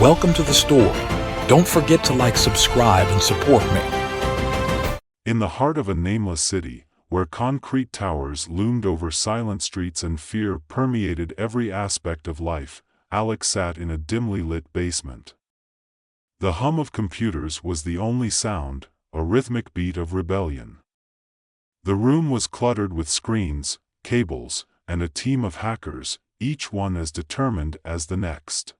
Welcome to the story. Don't forget to like, subscribe, and support me. In the heart of a nameless city, where concrete towers loomed over silent streets and fear permeated every aspect of life, Alex sat in a dimly lit basement. The hum of computers was the only sound, a rhythmic beat of rebellion. The room was cluttered with screens, cables, and a team of hackers, each one as determined as the next.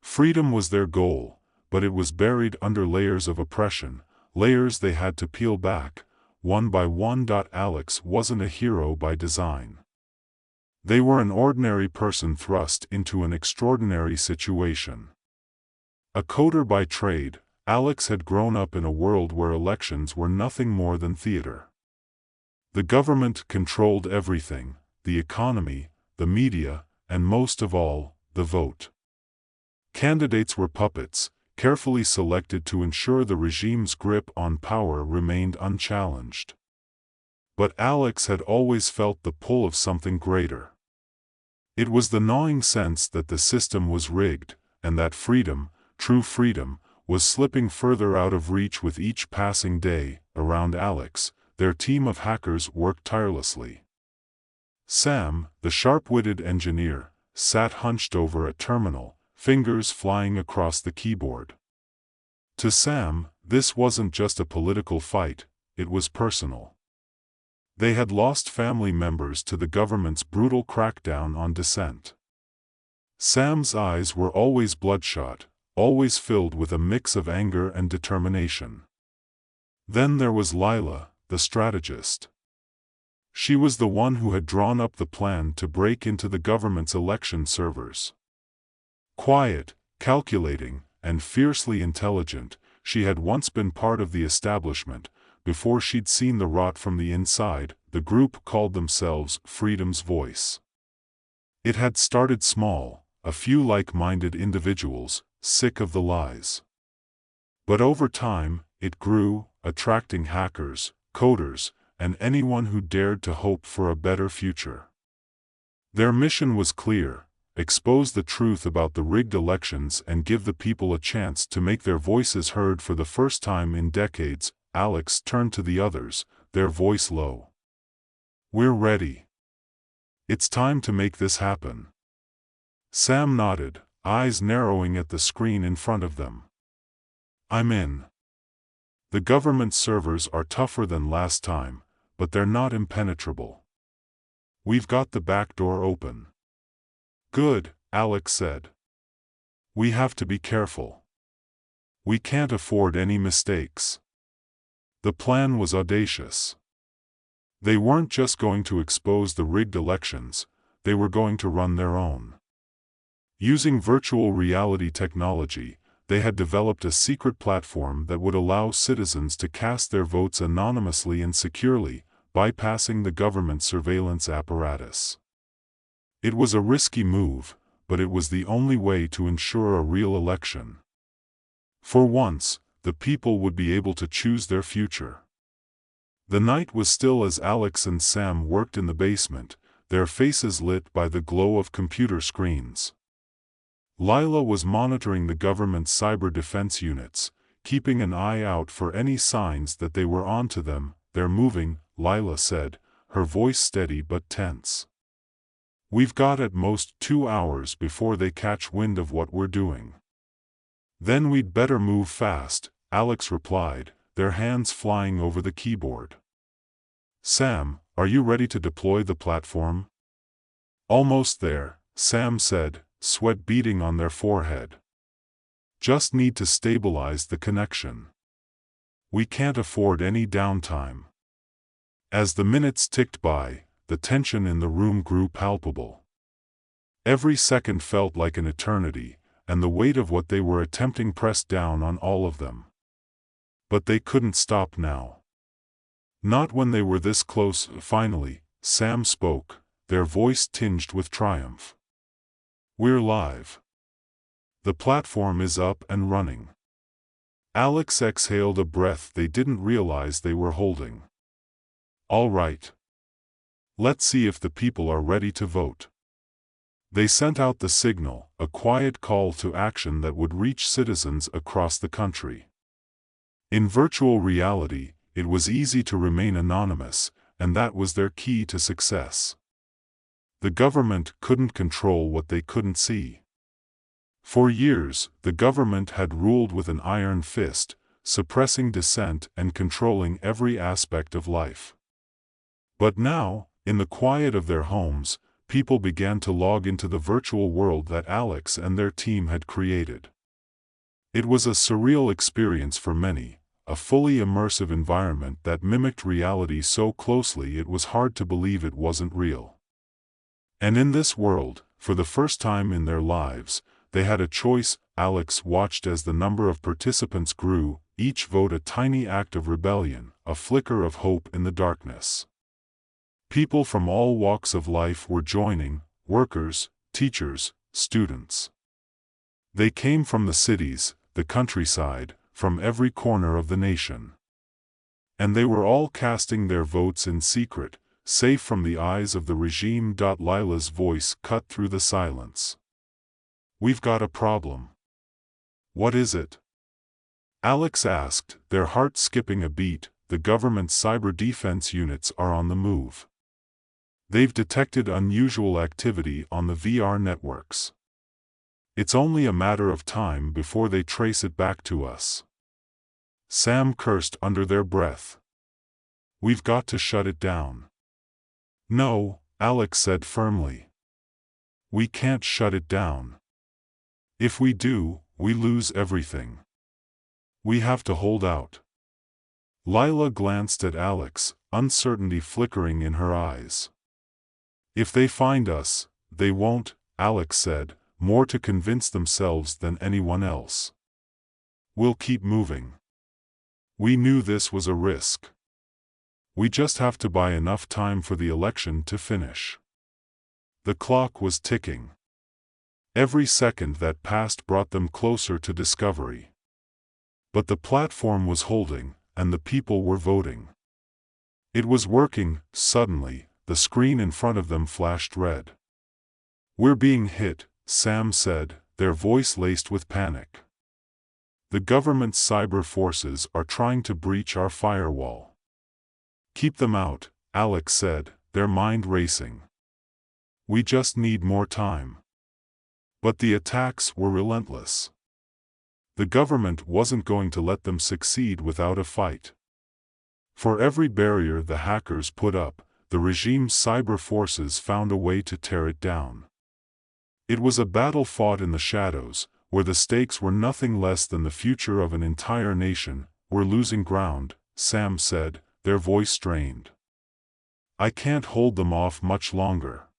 Freedom was their goal, but it was buried under layers of oppression, layers they had to peel back, one by one. Alex wasn't a hero by design. They were an ordinary person thrust into an extraordinary situation. A coder by trade, Alex had grown up in a world where elections were nothing more than theater. The government controlled everything: the economy, the media, and most of all, the vote. Candidates were puppets, carefully selected to ensure the regime's grip on power remained unchallenged. But Alex had always felt the pull of something greater. It was the gnawing sense that the system was rigged, and that freedom, true freedom, was slipping further out of reach with each passing day. Around Alex, their team of hackers worked tirelessly. Sam, the sharp-witted engineer, sat hunched over a terminal, fingers flying across the keyboard. To Sam, this wasn't just a political fight, it was personal. They had lost family members to the government's brutal crackdown on dissent. Sam's eyes were always bloodshot, always filled with a mix of anger and determination. Then there was Lila, the strategist. She was the one who had drawn up the plan to break into the government's election servers. Quiet, calculating, and fiercely intelligent, she had once been part of the establishment. Before she'd seen the rot from the inside, the group called themselves Freedom's Voice. It had started small, a few like-minded individuals, sick of the lies. But over time, it grew, attracting hackers, coders, and anyone who dared to hope for a better future. Their mission was clear: expose the truth about the rigged elections and give the people a chance to make their voices heard for the first time in decades. Alex turned to the others, their voice low. "We're ready. It's time to make this happen." Sam nodded, eyes narrowing at the screen in front of them. "I'm in. The government servers are tougher than last time, but they're not impenetrable. We've got the back door open." "Good," Alex said. "We have to be careful. We can't afford any mistakes." The plan was audacious. They weren't just going to expose the rigged elections, they were going to run their own. Using virtual reality technology, they had developed a secret platform that would allow citizens to cast their votes anonymously and securely, bypassing the government surveillance apparatus. It was a risky move, but it was the only way to ensure a real election. For once, the people would be able to choose their future. The night was still as Alex and Sam worked in the basement, their faces lit by the glow of computer screens. Lila was monitoring the government's cyber defense units, keeping an eye out for any signs that they were onto them. "They're moving," Lila said, her voice steady but tense. "We've got at most 2 hours before they catch wind of what we're doing." "Then we'd better move fast," Alex replied, their hands flying over the keyboard. "Sam, are you ready to deploy the platform?" "Almost there," Sam said, sweat beading on their forehead. "Just need to stabilize the connection. We can't afford any downtime." As the minutes ticked by, the tension in the room grew palpable. Every second felt like an eternity, and the weight of what they were attempting pressed down on all of them. But they couldn't stop now. Not when they were this close. Finally, Sam spoke, their voice tinged with triumph. "We're live. The platform is up and running." Alex exhaled a breath they didn't realize they were holding. "All right. Let's see if the people are ready to vote." They sent out the signal, a quiet call to action that would reach citizens across the country. In virtual reality, it was easy to remain anonymous, and that was their key to success. The government couldn't control what they couldn't see. For years, the government had ruled with an iron fist, suppressing dissent and controlling every aspect of life. But now, in the quiet of their homes, people began to log into the virtual world that Alex and their team had created. It was a surreal experience for many, a fully immersive environment that mimicked reality so closely it was hard to believe it wasn't real. And in this world, for the first time in their lives, they had a choice. Alex watched as the number of participants grew, each vote a tiny act of rebellion, a flicker of hope in the darkness. People from all walks of life were joining, workers, teachers, students. They came from the cities, the countryside, from every corner of the nation. And they were all casting their votes in secret, safe from the eyes of the regime. Lila's voice cut through the silence. "We've got a problem." "What is it?" Alex asked, their heart skipping a beat. "The government's cyber defense units are on the move. They've detected unusual activity on the VR networks. It's only a matter of time before they trace it back to us." Sam cursed under their breath. "We've got to shut it down." "No," Alex said firmly. "We can't shut it down. If we do, we lose everything. We have to hold out." Lila glanced at Alex, uncertainty flickering in her eyes. "If they find us, they won't," Alex said, more to convince themselves than anyone else. "We'll keep moving. We knew this was a risk. We just have to buy enough time for the election to finish." The clock was ticking. Every second that passed brought them closer to discovery. But the platform was holding, and the people were voting. It was working. Suddenly, the screen in front of them flashed red. "We're being hit," Sam said, their voice laced with panic. "The government's cyber forces are trying to breach our firewall." "Keep them out," Alex said, their mind racing. "We just need more time." But the attacks were relentless. The government wasn't going to let them succeed without a fight. For every barrier the hackers put up, the regime's cyber forces found a way to tear it down. It was a battle fought in the shadows, where the stakes were nothing less than the future of an entire nation. "We're losing ground," Sam said, their voice strained. "I can't hold them off much longer."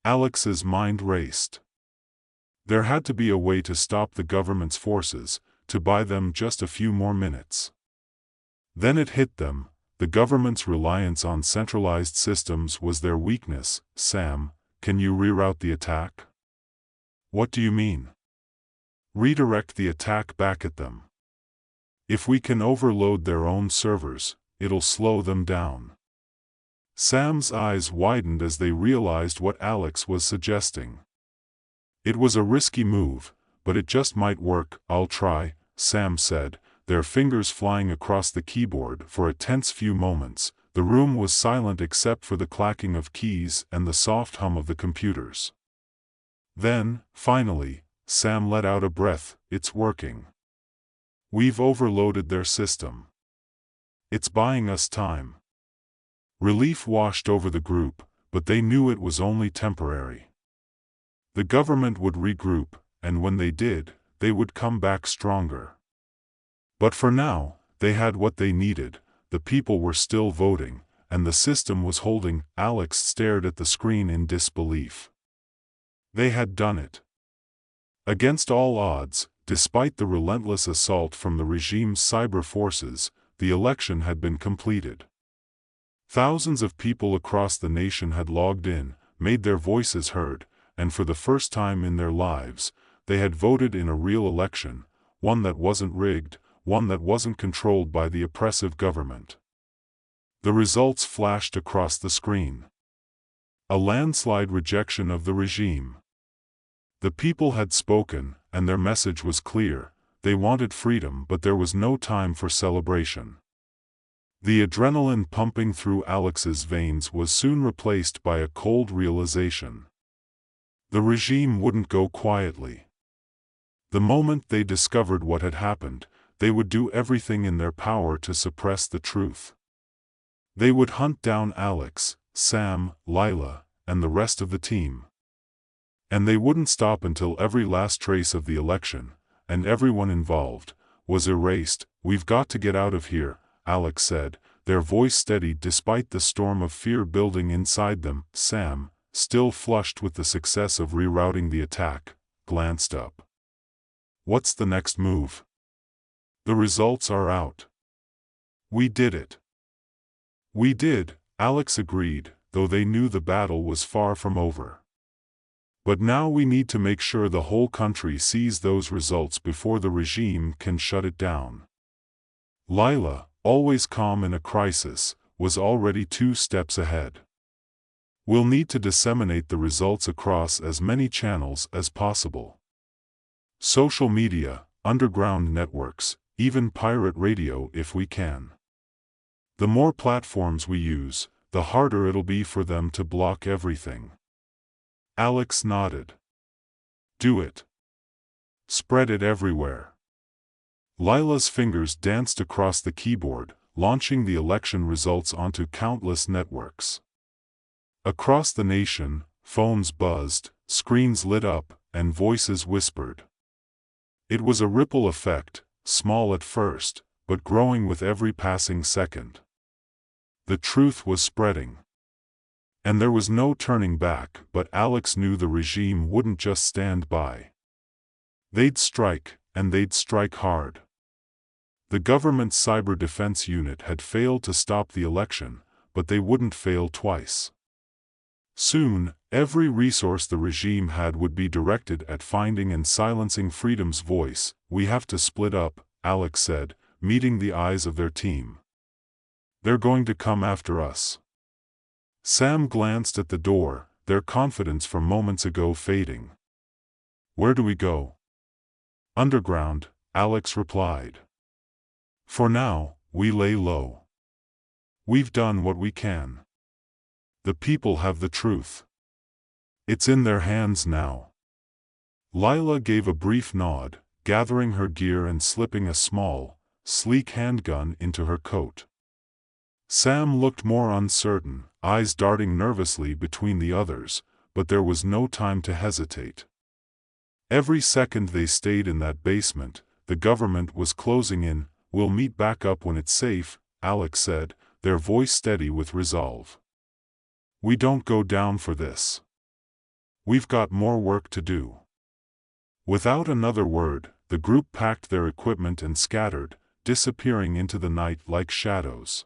Alex's mind raced. There had to be a way to stop the government's forces, to buy them just a few more minutes. Then it hit them. The government's reliance on centralized systems was their weakness. "Sam, can you reroute the attack?" "What do you mean?" "Redirect the attack back at them. If we can overload their own servers, it'll slow them down." Sam's eyes widened as they realized what Alex was suggesting. It was a risky move, but it just might work. "I'll try," Sam said, their fingers flying across the keyboard. For a tense few moments, the room was silent except for the clacking of keys and the soft hum of the computers. Then, finally, Sam let out a breath. "It's working. We've overloaded their system. It's buying us time." Relief washed over the group, but they knew it was only temporary. The government would regroup, and when they did, they would come back stronger. But for now, they had what they needed. The people were still voting, and the system was holding. Alex stared at the screen in disbelief. They had done it. Against all odds, despite the relentless assault from the regime's cyber forces, the election had been completed. Thousands of people across the nation had logged in, made their voices heard, and for the first time in their lives, they had voted in a real election, one that wasn't rigged, one that wasn't controlled by the oppressive government. The results flashed across the screen. A landslide rejection of the regime. The people had spoken, and their message was clear. They wanted freedom, but there was no time for celebration. The adrenaline pumping through Alex's veins was soon replaced by a cold realization. The regime wouldn't go quietly. The moment they discovered what had happened, they would do everything in their power to suppress the truth. They would hunt down Alex, Sam, Lila, and the rest of the team. And they wouldn't stop until every last trace of the election, and everyone involved, was erased. "We've got to get out of here," Alex said, their voice steady despite the storm of fear building inside them. Sam, still flushed with the success of rerouting the attack, glanced up. "What's the next move?" "The results are out." "We did it." "We did," Alex agreed, though they knew the battle was far from over. "But now we need to make sure the whole country sees those results before the regime can shut it down." Lila, always calm in a crisis, was already 2 steps ahead. "We'll need to disseminate the results across as many channels as possible. Social media, underground networks, even pirate radio if we can. The more platforms we use, the harder it'll be for them to block everything." Alex nodded. "Do it. Spread it everywhere." Lila's fingers danced across the keyboard, launching the election results onto countless networks. Across the nation, phones buzzed, screens lit up, and voices whispered. It was a ripple effect, small at first, but growing with every passing second. The truth was spreading. And there was no turning back, but Alex knew the regime wouldn't just stand by. They'd strike, and they'd strike hard. The government's cyber defense unit had failed to stop the election, but they wouldn't fail twice. Soon, every resource the regime had would be directed at finding and silencing freedom's voice. "We have to split up," Alex said, meeting the eyes of their team. "They're going to come after us." Sam glanced at the door, their confidence from moments ago fading. "Where do we go?" "Underground," Alex replied. "For now, we lay low. We've done what we can. The people have the truth. It's in their hands now." Lila gave a brief nod, gathering her gear and slipping a small, sleek handgun into her coat. Sam looked more uncertain, eyes darting nervously between the others, but there was no time to hesitate. Every second they stayed in that basement, the government was closing in. "We'll meet back up when it's safe," Alex said, their voice steady with resolve. "We don't go down for this. We've got more work to do." Without another word, the group packed their equipment and scattered, disappearing into the night like shadows.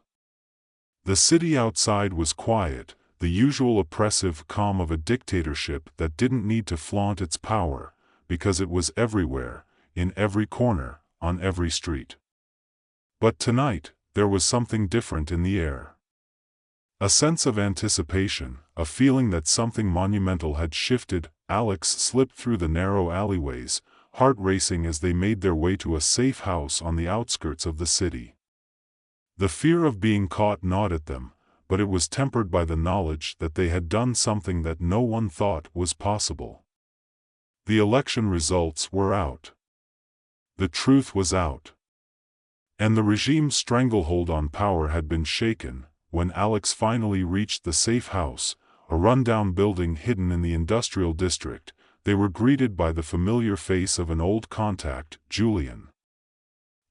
The city outside was quiet, the usual oppressive calm of a dictatorship that didn't need to flaunt its power, because it was everywhere, in every corner, on every street. But tonight, there was something different in the air. A sense of anticipation, a feeling that something monumental had shifted. Alex slipped through the narrow alleyways, heart racing as they made their way to a safe house on the outskirts of the city. The fear of being caught gnawed at them, but it was tempered by the knowledge that they had done something that no one thought was possible. The election results were out. The truth was out. And the regime's stranglehold on power had been shaken. When Alex finally reached the safe house, a rundown building hidden in the industrial district, they were greeted by the familiar face of an old contact, Julian.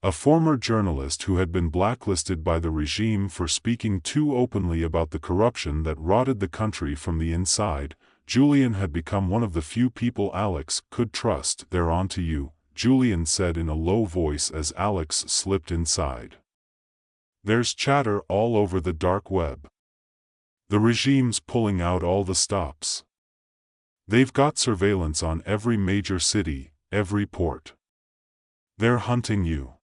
A former journalist who had been blacklisted by the regime for speaking too openly about the corruption that rotted the country from the inside, Julian had become one of the few people Alex could trust. "They're on to you," Julian said in a low voice as Alex slipped inside. "There's chatter all over the dark web. The regime's pulling out all the stops. They've got surveillance on every major city, every port. They're hunting you."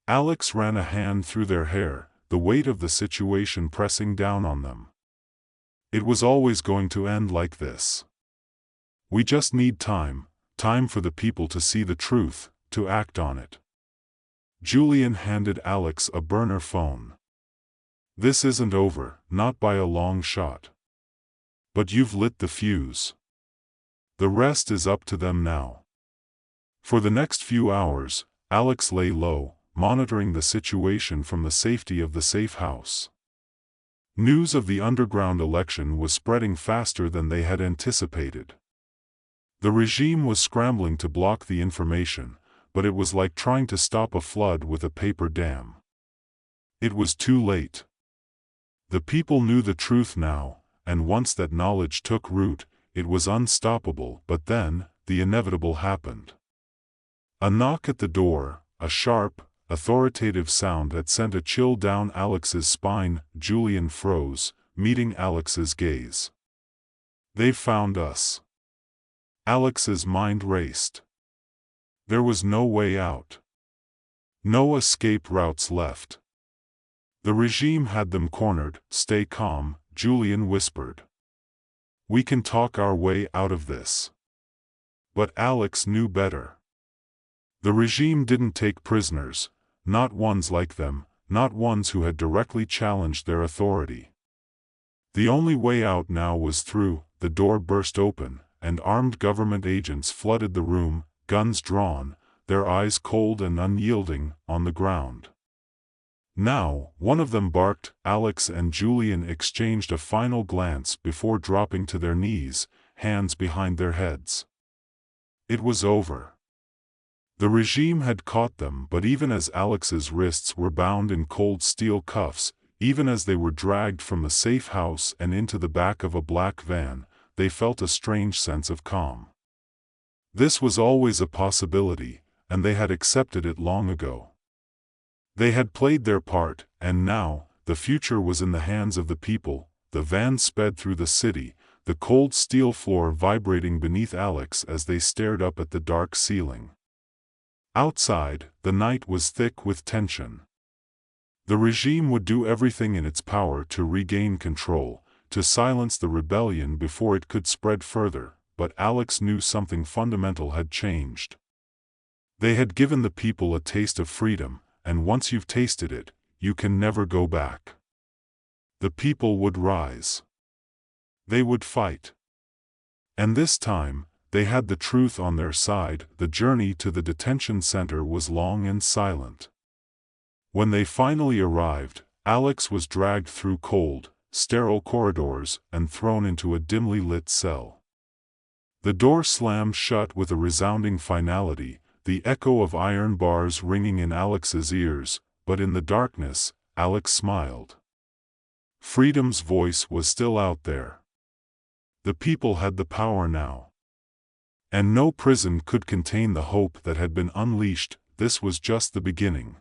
Alex ran a hand through their hair, the weight of the situation pressing down on them. It was always going to end like this. We just need time for the people to see the truth, to act on it. Julian handed Alex a burner phone. This isn't over, not by a long shot. But you've lit the fuse. The rest is up to them now. For the next few hours, Alex lay low, monitoring the situation from the safety of the safe house. News of the underground election was spreading faster than they had anticipated. The regime was scrambling to block the information, but it was like trying to stop a flood with a paper dam. It was too late. The people knew the truth now, and once that knowledge took root, it was unstoppable. But then, the inevitable happened. A knock at the door, a sharp, authoritative sound that sent a chill down Alex's spine. Julian froze, meeting Alex's gaze. "They've found us." Alex's mind raced. There was no way out. No escape routes left. The regime had them cornered. "Stay calm," Julian whispered. "We can talk our way out of this." But Alex knew better. The regime didn't take prisoners, not ones like them, not ones who had directly challenged their authority. The only way out now was through. The door burst open, and armed government agents flooded the room, guns drawn, their eyes cold and unyielding, on the ground. Now, one of them barked. Alex and Julian exchanged a final glance before dropping to their knees, hands behind their heads. It was over. The regime had caught them, but even as Alex's wrists were bound in cold steel cuffs, even as they were dragged from the safe house and into the back of a black van, they felt a strange sense of calm. This was always a possibility, and they had accepted it long ago. They had played their part, and now, the future was in the hands of the people. The van sped through the city, the cold steel floor vibrating beneath Alex as they stared up at the dark ceiling. Outside, the night was thick with tension. The regime would do everything in its power to regain control, to silence the rebellion before it could spread further, but Alex knew something fundamental had changed. They had given the people a taste of freedom, and once you've tasted it, you can never go back. The people would rise. They would fight. And this time, they had the truth on their side. The journey to the detention center was long and silent. When they finally arrived, Alex was dragged through cold, sterile corridors and thrown into a dimly lit cell. The door slammed shut with a resounding finality, the echo of iron bars ringing in Alex's ears, but in the darkness, Alex smiled. Freedom's voice was still out there. The people had the power now. And no prison could contain the hope that had been unleashed. This was just the beginning.